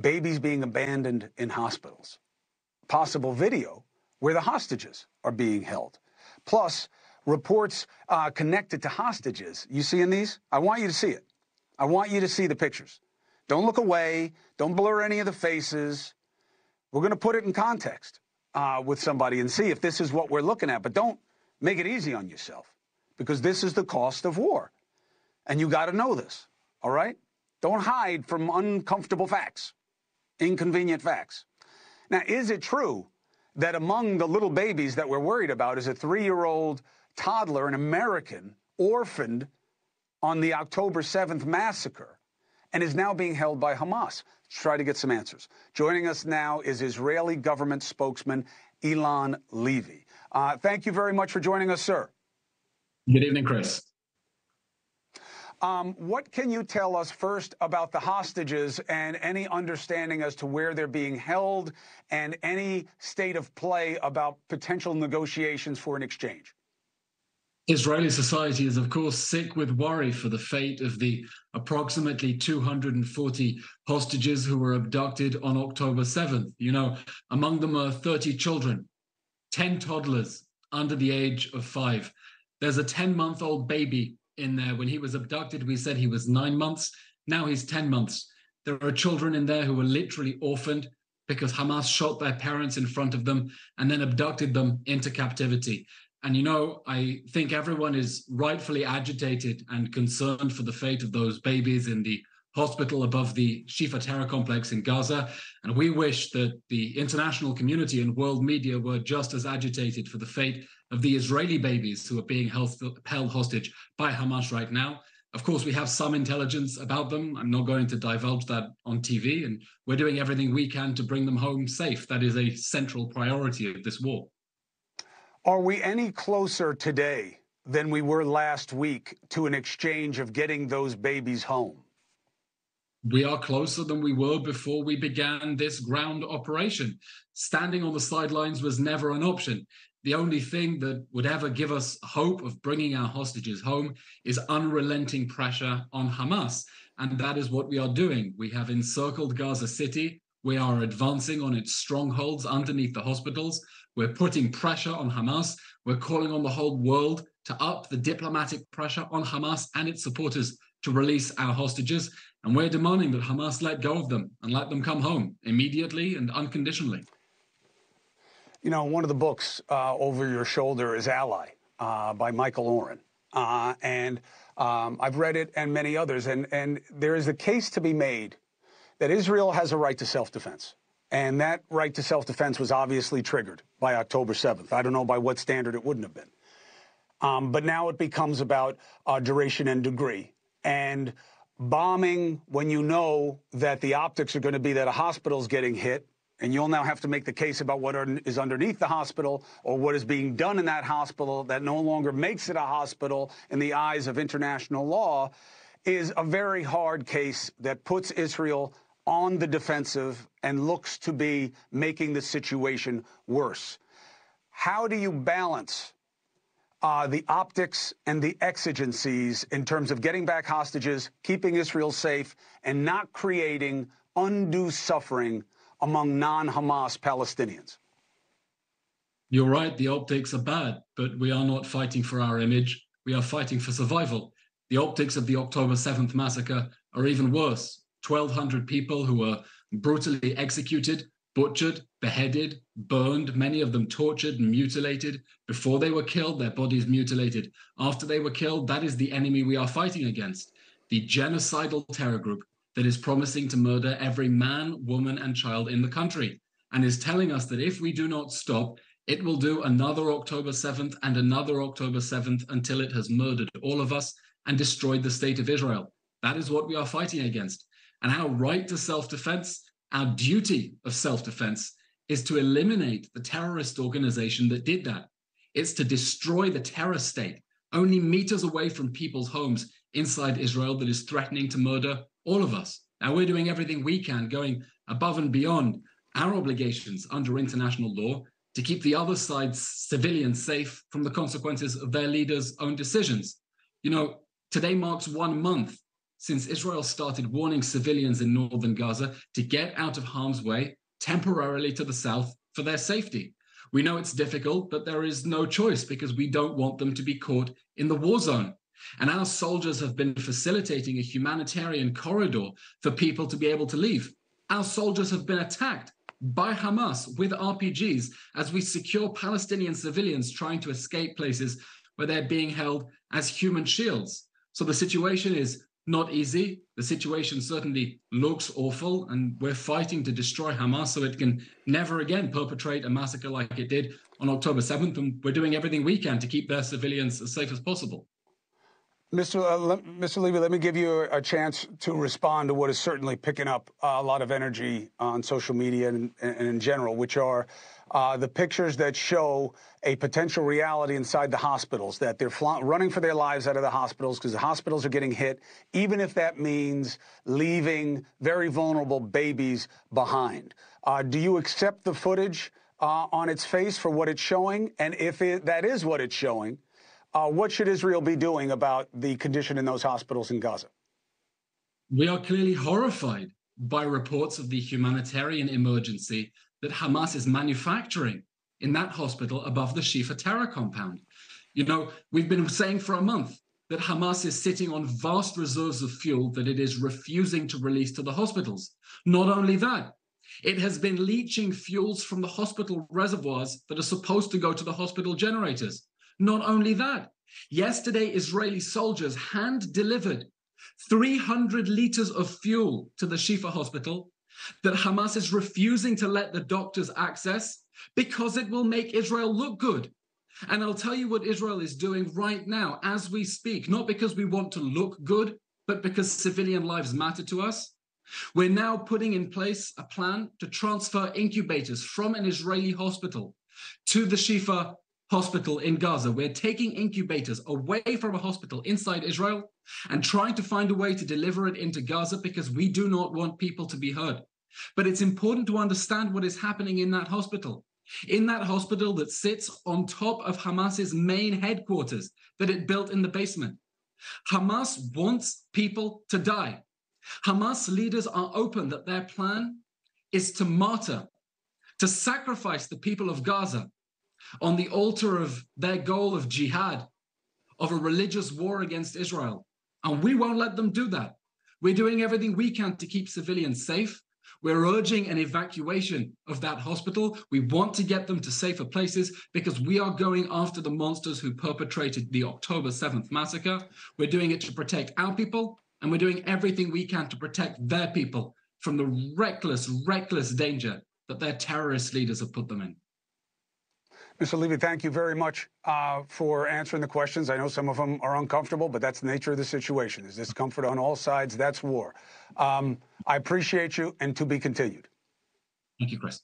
babies being abandoned in hospitals, possible video where the hostages are being held, plus reports connected to hostages. You seeing these? I want you to see it. I want you to see the pictures. Don't look away. Don't blur any of the faces. We're going to put it in context with somebody and see if this is what we're looking at. But don't make it easy on yourself, because this is the cost of war. And you got to know this, all right? Don't hide from uncomfortable facts, inconvenient facts. Now, is it true that among the little babies that we're worried about is a 3-year-old toddler, an American, orphaned on the October 7th massacre, and is now being held by Hamas? Let's try to get some answers. Joining us now is Israeli government spokesman Eylon Levy. Thank you very much for joining us, sir. Good evening, Chris. What can you tell us first about the hostages and any understanding as to where they're being held and any state of play about potential negotiations for an exchange? Israeli society is, of course, sick with worry for the fate of the approximately 240 hostages who were abducted on October 7th. You know, among them are 30 children, 10 toddlers under the age of 5. There's a 10-month-old baby in there. When he was abducted, we said he was 9 months. Now he's 10 months. There are children in there who were literally orphaned because Hamas shot their parents in front of them and then abducted them into captivity. And, you know, I think everyone is rightfully agitated and concerned for the fate of those babies in the hospital above the Shifa terror complex in Gaza. And we wish that the international community and world media were just as agitated for the fate of the Israeli babies who are being held hostage by Hamas right now. Of course, we have some intelligence about them. I'm not going to divulge that on TV, and we're doing everything we can to bring them home safe. That is a central priority of this war. Are we any closer today than we were last week to an exchange of getting those babies home? We are closer than we were before we began this ground operation. Standing on the sidelines was never an option. The only thing that would ever give us hope of bringing our hostages home is unrelenting pressure on Hamas. And that is what we are doing. We have encircled Gaza City. We are advancing on its strongholds underneath the hospitals. We're putting pressure on Hamas. We're calling on the whole world to up the diplomatic pressure on Hamas and its supporters to release our hostages. And we're demanding that Hamas let go of them and let them come home immediately and unconditionally. You know, one of the books over your shoulder is Ally by Michael Oren. And I've read it and many others. And there is a case to be made that Israel has a right to self-defense. And that right to self-defense was obviously triggered by October 7th. I don't know by what standard it wouldn't have been. But now it becomes about duration and degree. And bombing when you know that the optics are going to be that a hospital's getting hit, and you'll now have to make the case about what is underneath the hospital or what is being done in that hospital that no longer makes it a hospital in the eyes of international law, is a very hard case that puts Israel on the defensive and looks to be making the situation worse. How do you balance the optics and the exigencies in terms of getting back hostages, keeping Israel safe, and not creating undue suffering among non-Hamas Palestinians? You're right, the optics are bad, but we are not fighting for our image. We are fighting for survival. The optics of the October 7th massacre are even worse. 1,200 people who were brutally executed, butchered, beheaded, burned, many of them tortured and mutilated. Before they were killed, their bodies mutilated. After they were killed, that is the enemy we are fighting against. The genocidal terror group that is promising to murder every man, woman, and child in the country, and is telling us that if we do not stop, it will do another October 7th and another October 7th until it has murdered all of us and destroyed the state of Israel. That is what we are fighting against. And our right to self-defense, our duty of self-defense, is to eliminate the terrorist organization that did that. It's to destroy the terror state, only meters away from people's homes inside Israel, that is threatening to murder all of us. Now, we're doing everything we can, going above and beyond our obligations under international law to keep the other side's civilians safe from the consequences of their leaders' own decisions. You know, today marks 1 month since Israel started warning civilians in northern Gaza to get out of harm's way temporarily to the south for their safety. We know it's difficult, but there is no choice because we don't want them to be caught in the war zone. And our soldiers have been facilitating a humanitarian corridor for people to be able to leave. Our soldiers have been attacked by Hamas with RPGs as we secure Palestinian civilians trying to escape places where they're being held as human shields. So the situation is not easy. The situation certainly looks awful, and we're fighting to destroy Hamas so it can never again perpetrate a massacre like it did on October 7th, and we're doing everything we can to keep their civilians as safe as possible. Mr. Levy, let me give you a chance to respond to what is certainly picking up a lot of energy on social media and in general, which are the pictures that show a potential reality inside the hospitals, that they're running for their lives out of the hospitals because the hospitals are getting hit, even if that means leaving very vulnerable babies behind. Do you accept the footage on its face for what it's showing? And if that is what it's showing, what should Israel be doing about the condition in those hospitals in Gaza? We are clearly horrified by reports of the humanitarian emergency that Hamas is manufacturing in that hospital above the Shifa terror compound. You know, we've been saying for a month that Hamas is sitting on vast reserves of fuel that it is refusing to release to the hospitals. Not only that, it has been leaching fuels from the hospital reservoirs that are supposed to go to the hospital generators. Not only that, yesterday Israeli soldiers hand-delivered 300 liters of fuel to the Shifa hospital that Hamas is refusing to let the doctors access because it will make Israel look good. And I'll tell you what Israel is doing right now as we speak, not because we want to look good, but because civilian lives matter to us. We're now putting in place a plan to transfer incubators from an Israeli hospital to the Shifa hospital in Gaza. We're taking incubators away from a hospital inside Israel and trying to find a way to deliver it into Gaza because we do not want people to be hurt. But it's important to understand what is happening in that hospital. In that hospital that sits on top of Hamas's main headquarters that it built in the basement. Hamas wants people to die. Hamas leaders are open that their plan is to martyr, to sacrifice the people of Gaza on the altar of their goal of jihad, of a religious war against Israel. And we won't let them do that. We're doing everything we can to keep civilians safe. We're urging an evacuation of that hospital. We want to get them to safer places because we are going after the monsters who perpetrated the October 7th massacre. We're doing it to protect our people, and we're doing everything we can to protect their people from the reckless danger that their terrorist leaders have put them in. Mr. Levy, thank you very much for answering the questions. I know some of them are uncomfortable, but that's the nature of the situation. There's discomfort on all sides. That's war. I appreciate you, and to be continued. Thank you, Chris.